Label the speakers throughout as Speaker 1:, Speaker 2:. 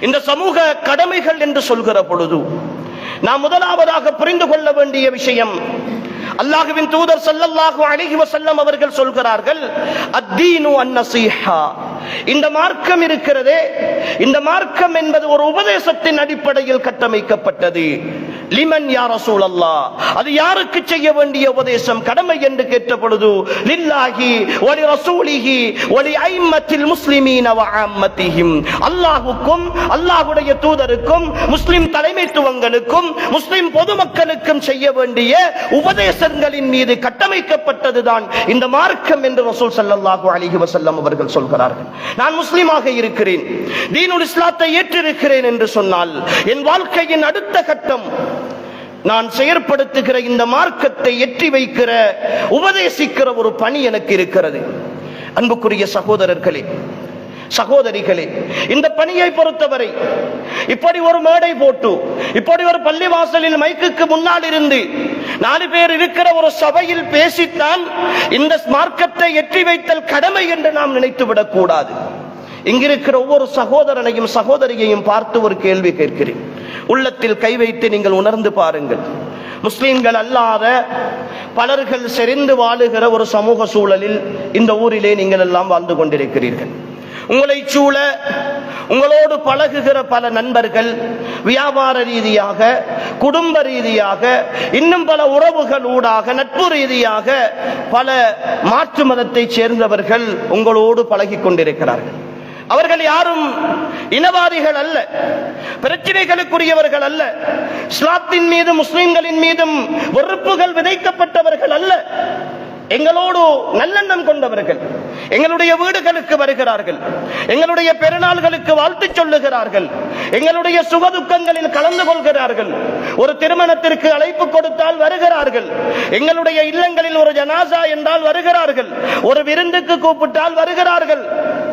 Speaker 1: இந்த சமூக கடமைகள் என்று சொல்கிற பொழுது நாம் முதலாவதாக புரிந்து கொள்ள வேண்டிய விஷயம், அல்லாஹ்வின் தூதர் ஸல்லல்லாஹு அலைஹி வஸல்லம் அவர்கள் சொல்கிறார்கள், அத்தீனு அன்னஸீஹா. இந்த மார்க்கம் இருக்கிறதே, இந்த மார்க்கம் என்பது ஒரு உபதேசத்தின் அடிப்படையில் கட்டமைக்கப்பட்டது. லிமன் யா ரசூலல்லாஹ், அது யாருக்கு செய்ய வேண்டிய உபதேசம் கடமை என்று கேட்ட பொழுது, லில்லாஹி வ லிரசூலிஹி வ லிஐம்மத்தில் முஸ்லிமீன வ ஆம்மத்திஹிம், அல்லாஹ்வுக்கும் அல்லாஹ்வுடைய தூதருக்கும் முஸ்லிம் தலைமைத்துவங்களுக்கும் முஸ்லிம் பொதுமக்களுக்கும் செய்ய வேண்டிய உபதேசங்களின் மீது கட்டமைக்கப்பட்டதுதான் இந்த மார்க்கம் என்று ரசூல் ஸல்லல்லாஹு அலைஹி வஸல்லம் அவர்கள் சொல்கிறார்கள். நான் முஸ்லிமாக இருக்கிறேன், தீனுல் இஸ்லாத்தை ஏற்றிருக்கிறேன் என்று சொன்னால் என் வாழ்க்கையின் அடுத்த கட்டம் நான் செயற்படுத்துகிற இந்த மார்க்கத்தை எட்டி வைக்கிற உபதேசிக்கிற ஒரு பணி எனக்கு இருக்கிறது. அன்புக்குரிய சகோதரர்களே, சகோதரிகளே, இந்த பணியை பொறுத்தவரை இப்படி ஒரு மேடை போட்டு, இப்படி ஒரு பள்ளிவாசலில் மைக்குக்கு முன்னால் இருந்து 4 பேர் இருக்கிற ஒரு சபையில் பேசித்தான் இந்த மார்க்கத்தை எட்டி வைத்தல் கடமை என்று நாம் நினைத்துவிடக் கூடாது. இங்கிருக்கிற ஒவ்வொரு சகோதரனையும் சகோதரியையும் பார்த்து ஒரு கேள்வி கேட்கிறேன். உள்ளத்தில் கை வைத்து நீங்கள் உணர்ந்து பாருங்கள். முஸ்லிம்கள் அல்லாத பலர்கள் செறிந்து வாழுகிற ஒரு சமூக சூழலில் இந்த ஊரிலே நீங்கள் எல்லாம் வாழ்ந்து கொண்டிருக்கிறீர்கள். உங்களை சூழ உங்களோடு பழகுகிற பல நண்பர்கள் வியாபார ரீதியாக, குடும்ப ரீதியாக, இன்னும் பல உறவுகள் ஊடாக, நட்பு ரீதியாக பல மாற்று மதத்தை சேர்ந்தவர்கள் உங்களோடு பழகி கொண்டிருக்கிறார்கள். அவர்கள் யாரும் இனவாதிகள் அல்ல, பிரச்சனைகளுக்குரியவர்கள் அல்ல, இஸ்லாத்தின் மீதும் முஸ்லிம்களின் மீதும் வெறுப்புகள் விதைக்கப்பட்டவர்கள் அல்ல. எங்களோடு நல்லெண்ணம் கொண்டவர்கள் எங்களுடைய வீடுகளுக்கு வருகிறார்கள், எங்களுடைய பெருநாள்களுக்கு வாழ்த்து சொல்லுகிறார்கள், எங்களுடைய சுகதுக்கங்களில் கலந்து கொள்கிறார்கள், ஒரு திருமணத்திற்கு அழைப்பு கொடுத்தால் வருகிறார்கள், எங்களுடைய இல்லங்களில் ஒரு ஜனாசா என்றால் வருகிறார்கள், ஒரு விருந்துக்கு கூப்பிட்டால் வருகிறார்கள்,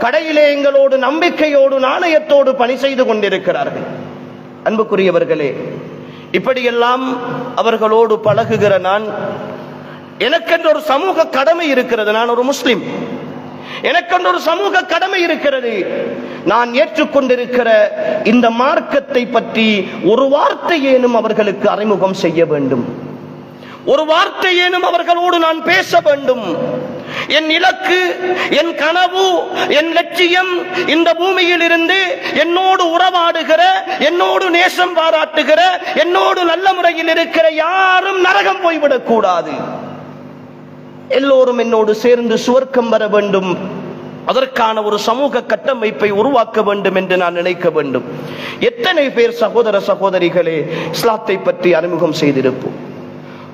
Speaker 1: கடையிலே எங்களோடு நம்பிக்கையோடு நாணயத்தோடு பணி செய்து கொண்டிருக்கிறார்கள். அன்புக்குரியவர்களே, இப்படியெல்லாம் அவர்களோடு பழகுகிற நான், எனக்கென்று ஒரு சமூக கடமை இருக்கிறது. நான் ஒரு முஸ்லிம், எனக்கென்று ஒரு சமூக கடமை இருக்கிறது. நான் ஏற்றுக்கொண்டிருக்கிற இந்த மார்க்கத்தை பற்றி ஒரு வார்த்தை ஏனும் அவர்களுக்கு அறிமுகம் செய்ய வேண்டும், ஒரு வார்த்தை ஏனும் அவர்களோடு நான் பேச வேண்டும். என் இலக்கு, என் கனவு, என் லட்சியம் இந்த பூமியில் இருந்து என்னோடு உறவாடுகிற, என்னோடு நேசம் பாராட்டுகிற, என்னோடு நல்ல முறையில் இருக்கிற யாரும் நரகம் போய்விடக் கூடாது. எல்லோரும் என்னோடு சேர்ந்து சுவர்க்கம் வர வேண்டும். அதற்கான ஒரு சமூக கட்டமைப்பை உருவாக்க வேண்டும் என்று நான் நினைக்க வேண்டும். எத்தனை பேர் சகோதர சகோதரிகளே இஸ்லாத்தை பற்றி அறிமுகம் செய்திருப்போம்?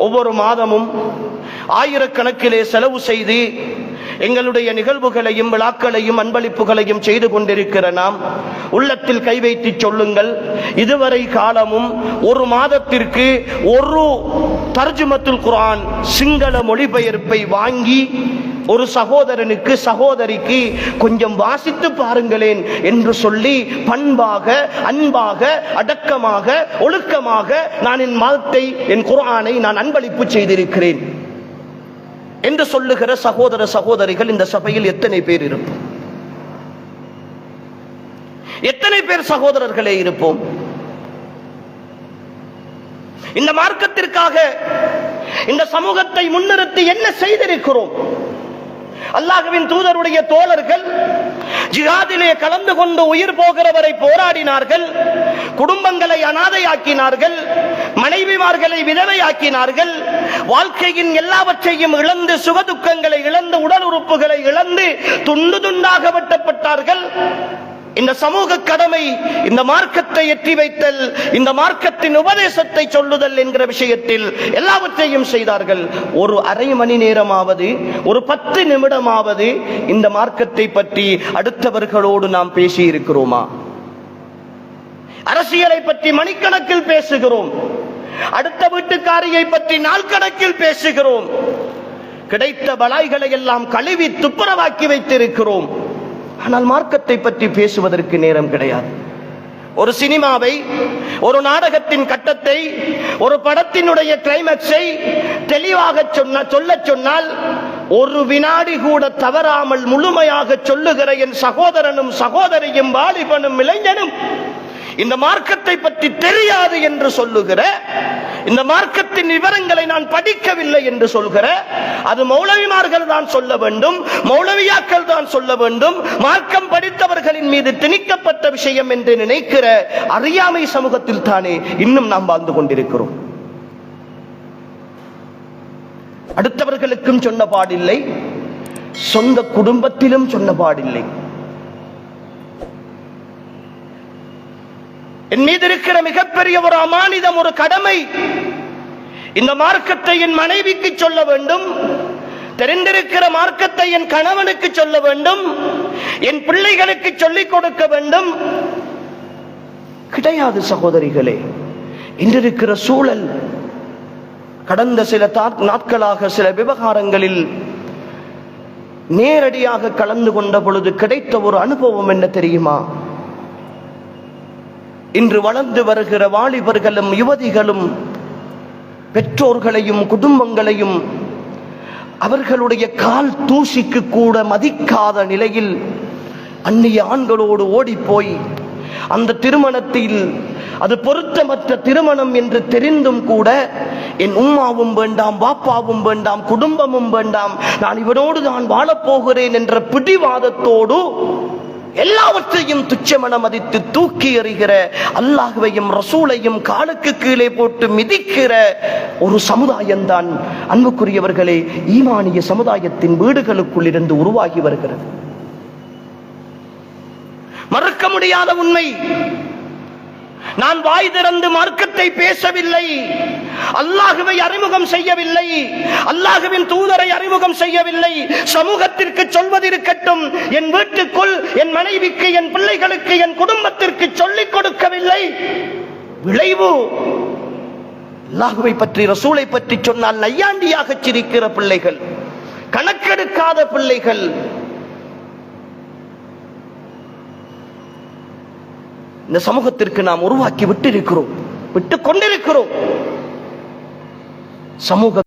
Speaker 1: ஒவ்வொரு மாதமும் ஆயிரக்கணக்கிலே செலவு செய்து எங்களுடைய நிகழ்வுகளையும் விழாக்களையும் அன்பளிப்புகளையும் செய்து கொண்டிருக்கிற நாம் உள்ளத்தில் கை வைத்து சொல்லுங்கள், இதுவரை காலமும் ஒரு மாதத்திற்கு ஒரு தர்ஜுமத்துல் குர்ஆன் சிங்கள மொழிபெயர்ப்பை வாங்கி ஒரு சகோதரனுக்கு சகோதரிக்கு கொஞ்சம் வாசித்து பாருங்களேன் என்று சொல்லி பண்பாக, அன்பாக, அடக்கமாக, ஒழுக்கமாக நான் என் மதத்தை, என் குர்ஆனை நான் அன்பளிப்பு செய்திருக்கிறேன் என்று சொல்லுகிற சகோதர சகோதரிகள் இந்த சபையில் எத்தனை பேர் இருப்போம்? எத்தனை பேர் சகோதரர்களே இருப்போம்? இந்த மார்க்கத்திற்காக இந்த சமூகத்தை முன்னிறுத்தி என்ன செய்திருக்கிறோம்? அல்லாஹ்வின் தூதருடைய தோழர்கள் ஜிஹாதிலே கலந்து கொண்டு உயிர் போகிறவரை போராடினார்கள், குடும்பங்களை அனாதையாக்கினார்கள், மனைவிமார்களை விதவையாக்கினார்கள், வாழ்க்கையின் எல்லாவற்றையும் இழந்து, சுகதுக்கங்களை இழந்து, உடல் உறுப்புகளை இழந்து துண்டு துண்டாக வெட்டப்பட்டார்கள். இந்த சமூக கடமை, இந்த மார்க்கத்தை எட்டி வைத்தல், இந்த மார்க்கத்தின் உபதேசத்தை சொல்லுதல் என்கிற விஷயத்தில் எல்லாவற்றையும் செய்தார்கள். ஒரு அரை மணி நேரமாவது, ஒரு 10 நிமிடமாவது இந்த மார்க்கத்தை பற்றி அடுத்தவர்களோடு நாம் பேசி இருக்கிறோமா? அரசியலை பற்றி மணிக்கணக்கில் பேசுகிறோம், அடுத்த வீட்டுக்காரியை பற்றி நாள் கணக்கில் பேசுகிறோம், கிடைத்த பலாய்களை எல்லாம் கழுவி துப்புரவாக்கி வைத்திருக்கிறோம். ஆனால் மார்க்கத்தை பற்றி பேசுவதற்கு நேரம் கிடையாது. ஒரு சினிமாவை, ஒரு நாடகத்தின் கட்டத்தை, ஒரு படத்தினுடைய கிளைமேக்ஸை தெளிவாக சொல்ல சொன்னால் ஒரு வினாடி கூட தவறாமல் முழுமையாக சொல்லுகிற என் சகோதரனும் சகோதரியும் வாலிபனும் இளைஞனும் இந்த மார்க்கத்தை பற்றி தெரியாது என்று சொல்லுகிற, இந்த மார்க்கத்தின் விவரங்களை நான் படிக்கவில்லை என்று சொல்கிற, அது மௌலவிமார்கள் தான் சொல்ல வேண்டும், மௌலவியாக்கள் தான் சொல்ல வேண்டும், மார்க்கம் படித்தவர்களின் மீது திணிக்கப்பட்ட விஷயம் என்று நினைக்கிற அறியாமை சமூகத்தில் தானே இன்னும் நாம் வாழ்ந்து கொண்டிருக்கிறோம். அடுத்தவர்களுக்கும் சொன்ன பாடில்லை, சொந்த குடும்பத்திலும் சொன்ன பாடில்லை. என் மீது இருக்கிற மிகப்பெரிய ஒரு அமானிதம், ஒரு கடமை. இந்த மார்க்கத்தை என் மனைவிக்கு சொல்ல வேண்டும், தெரிந்திருக்கிற மார்க்கத்தை என் கணவனுக்கு சொல்ல வேண்டும், என் பிள்ளைகளுக்கு சொல்லிக் கொடுக்க வேண்டும். கிடையாது சகோதரிகளே. இன்றிருக்கிற சூழல், கடந்த சில நாட்களாக சில விவகாரங்களில் நேரடியாக கலந்து கொண்ட பொழுது கிடைத்த ஒரு அனுபவம் என்ன தெரியுமா? இன்று வளர்ந்து வருகிற வாலிபர்களும் யுவதிகளும் பெற்றோர்களையும் குடும்பங்களையும் அவர்களுடைய கால் தூசிக்கு கூட மதிக்காத நிலையில் அந்நிய ஆண்களோடு ஓடிப்போய் அந்த திருமணத்தில் அது பொருத்தமற்ற திருமணம் என்று தெரிந்தும் கூட என் உம்மாவும் வேண்டாம், பாப்பாவும் வேண்டாம், குடும்பமும் வேண்டாம், நான் இவனோடு நான் வாழப்போகிறேன் என்ற பிடிவாதத்தோடு எல்லாவற்றையும் துச்சமென மதித்து தூக்கி எறிகிற, அல்லாஹ்வையும் ரசூலையும் காலுக்கு கீழே போட்டு மிதிக்கிற ஒரு சமுதாயம் தான் அன்புக்குரியவர்களே ஈமானிய சமுதாயத்தின் வீடுகளுக்குள் இருந்து உருவாகி வருகிறது. மறுக்க முடியாத உண்மை. நான் வாய் திறந்து மார்க்கத்தை பேசவில்லை, அல்லாஹ்வை அறிமுகம் செய்யவில்லை, அல்லாஹ்வின் தூதரை அறிமுகம் செய்யவில்லை. சமூகத்திற்கு சொல்வதிருக்கட்டும், என் வீட்டுக்குள் என் மனைவிக்கு, என் பிள்ளைகளுக்கு, என் குடும்பத்திற்கு சொல்லிக் கொடுக்கவில்லை. விளைவு அல்லாஹ்வை பற்றி ரசூலை பற்றி சொன்னால் நையாண்டியாக சிரிக்கிற பிள்ளைகள், கணக்கெடுக்காத பிள்ளைகள். இந்த சமூகத்திற்கு நாம் உருவாக்கி விட்டிருக்கிறோம், விட்டுக் கொண்டிருக்கிறோம். சமூக